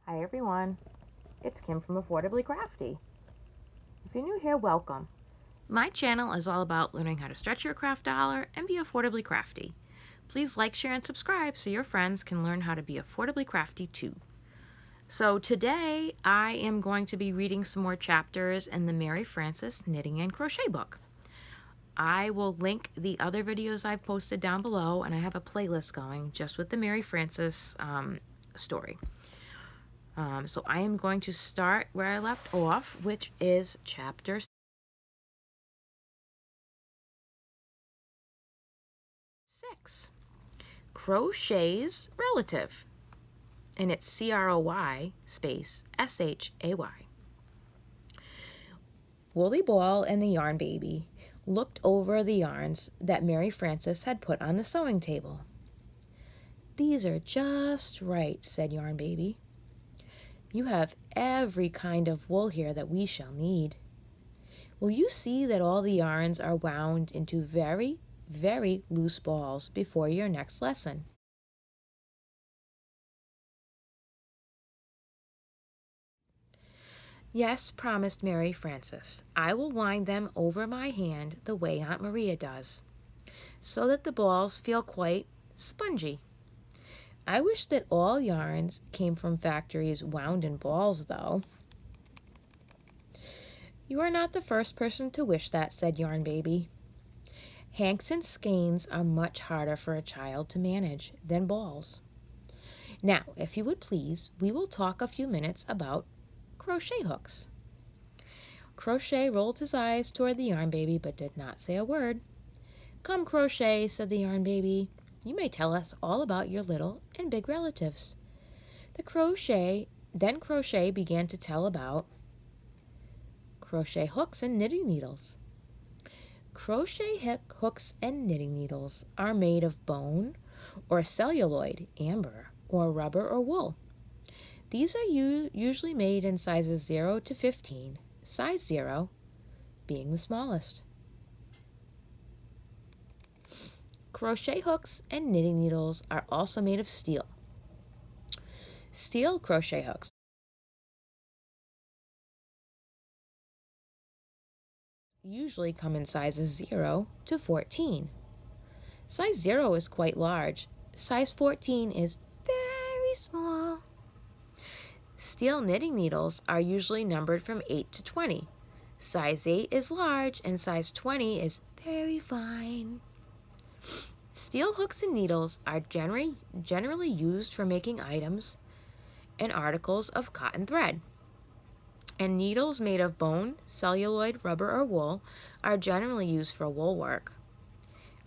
Hi everyone, it's Kim from Affordably Crafty. If you're new here, welcome. My channel is all about learning how to stretch your craft dollar and be affordably crafty. Please like, share, and subscribe so your friends can learn how to be affordably crafty too. So today I am going to be reading some more chapters in the Mary Frances Knitting and Crochet book. I will link the other videos I've posted down below, and I have a playlist going just with the Mary Frances story. So I am going to start where I left off, which is chapter 6. Crochet's relative. And it's CROY space SHAY. Woolly Ball and the Yarn Baby looked over the yarns that Mary Frances had put on the sewing table. "These are just right," said Yarn Baby. "You have every kind of wool here that we shall need. Will you see that all the yarns are wound into very, very loose balls before your next lesson?" "Yes," promised Mary Frances. "I will wind them over my hand the way Aunt Maria does, so that the balls feel quite spongy. I wish that all yarns came from factories wound in balls, though." "You are not the first person to wish that," said Yarn Baby. "Hanks and skeins are much harder for a child to manage than balls. Now, if you would please, we will talk a few minutes about crochet hooks." Crochet rolled his eyes toward the Yarn Baby but did not say a word. "Come, Crochet," said the Yarn Baby. "You may tell us all about your little and big relatives." Crochet began to tell about crochet hooks and knitting needles. Crochet hooks and knitting needles are made of bone or celluloid, amber, or rubber or wool. These are usually made in sizes 0 to 15, size 0 being the smallest. Crochet hooks and knitting needles are also made of steel. Steel crochet hooks usually come in sizes 0 to 14. Size 0 is quite large. Size 14 is very small. Steel knitting needles are usually numbered from 8 to 20. Size 8 is large and size 20 is very fine. Steel hooks and needles are generally used for making items and articles of cotton thread. And needles made of bone, celluloid, rubber, or wool are generally used for wool work.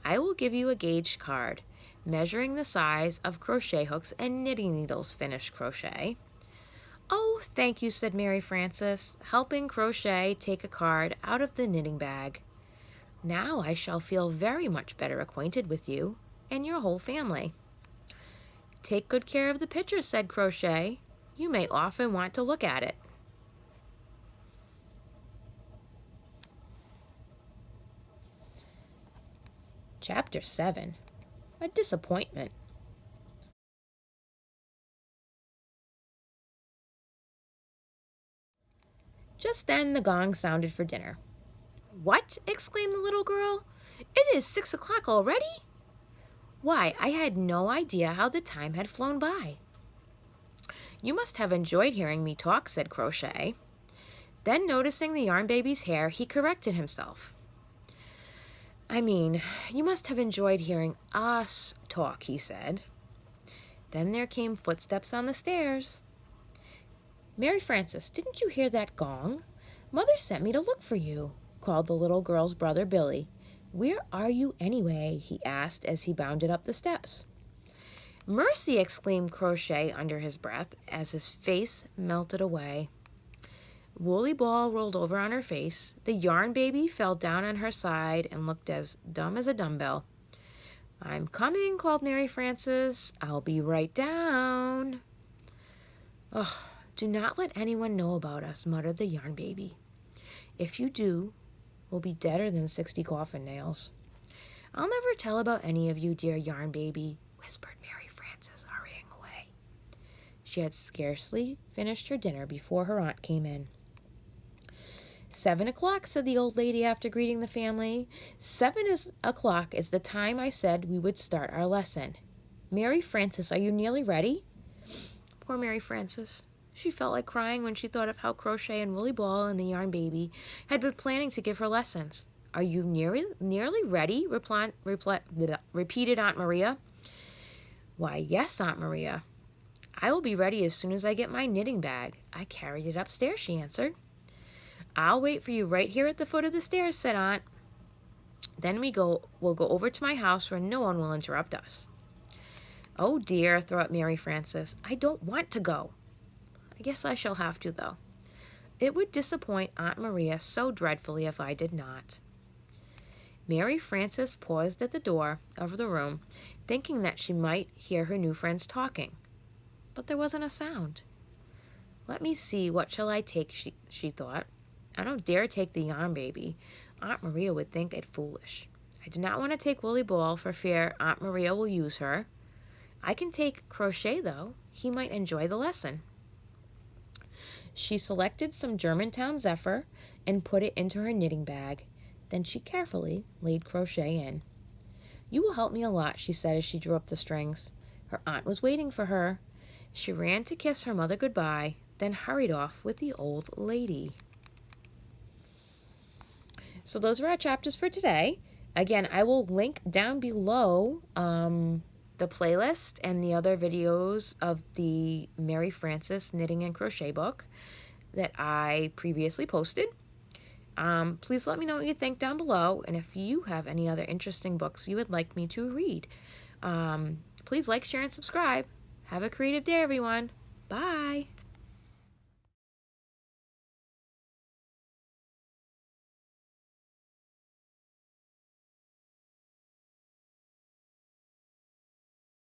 I will give you a gauge card measuring the size of crochet hooks and knitting needles, finished Crochet. "Oh, thank you," said Mary Frances, helping Crochet take a card out of the knitting bag. "Now I shall feel very much better acquainted with you and your whole family." "Take good care of the picture," said Crochet. "You may often want to look at it." Chapter 7. A Disappointment. Just then the gong sounded for dinner. "What?" exclaimed the little girl. "It is 6 o'clock already? Why, I had no idea how the time had flown by." "You must have enjoyed hearing me talk," said Crochet. Then, noticing the Yarn Baby's hair, he corrected himself. "I mean, you must have enjoyed hearing us talk," he said. Then there came footsteps on the stairs. "Mary Frances, didn't you hear that gong? Mother sent me to look for you," called the little girl's brother Billy. "Where are you anyway?" he asked as he bounded up the steps. "Mercy!" exclaimed Crochet under his breath as his face melted away. Woolly Ball rolled over on her face. The Yarn Baby fell down on her side and looked as dumb as a dumbbell. "I'm coming," called Mary Frances. "I'll be right down." "Ugh, do not let anyone know about us," muttered the Yarn Baby. "If you do, we'll be deader than 60 coffin nails." "I'll never tell about any of you, dear Yarn Baby," whispered Mary Frances, hurrying away. She had scarcely finished her dinner before her aunt came in. 7 o'clock, said the old lady after greeting the family. 7 o'clock is the time I said we would start our lesson. Mary Frances, are you nearly ready? Poor Mary Frances. She felt like crying when she thought of how Crochet and Woolly Ball and the Yarn Baby had been planning to give her lessons. Are you nearly ready? Repeated Aunt Maria. Why, yes, Aunt Maria. I will be ready as soon as I get my knitting bag. I carried it upstairs, she answered. I'll wait for you right here at the foot of the stairs, said Aunt. Then we'll go over to my house where no one will interrupt us. Oh dear, thought Mary Frances. I don't want to go. I guess I shall have to, though. It would disappoint Aunt Maria so dreadfully if I did not. Mary Frances paused at the door of the room, thinking that she might hear her new friends talking. But there wasn't a sound. Let me see, what shall I take, she thought. I don't dare take the Yarn Baby. Aunt Maria would think it foolish. I do not want to take Woolly Ball for fear Aunt Maria will use her. I can take Crochet, though. He might enjoy the lesson. She selected some Germantown Zephyr and put it into her knitting bag. Then she carefully laid Crochet in. You will help me a lot, she said as she drew up the strings. Her aunt was waiting for her. She ran to kiss her mother goodbye, then hurried off with the old lady. So those are our chapters for today. Again, I will link down below the playlist and the other videos of the Mary Frances Knitting and Crochet book that I previously posted. Please let me know what you think down below, and if you have any other interesting books you would like me to read. Please like, share, and subscribe. Have a creative day, everyone. Bye.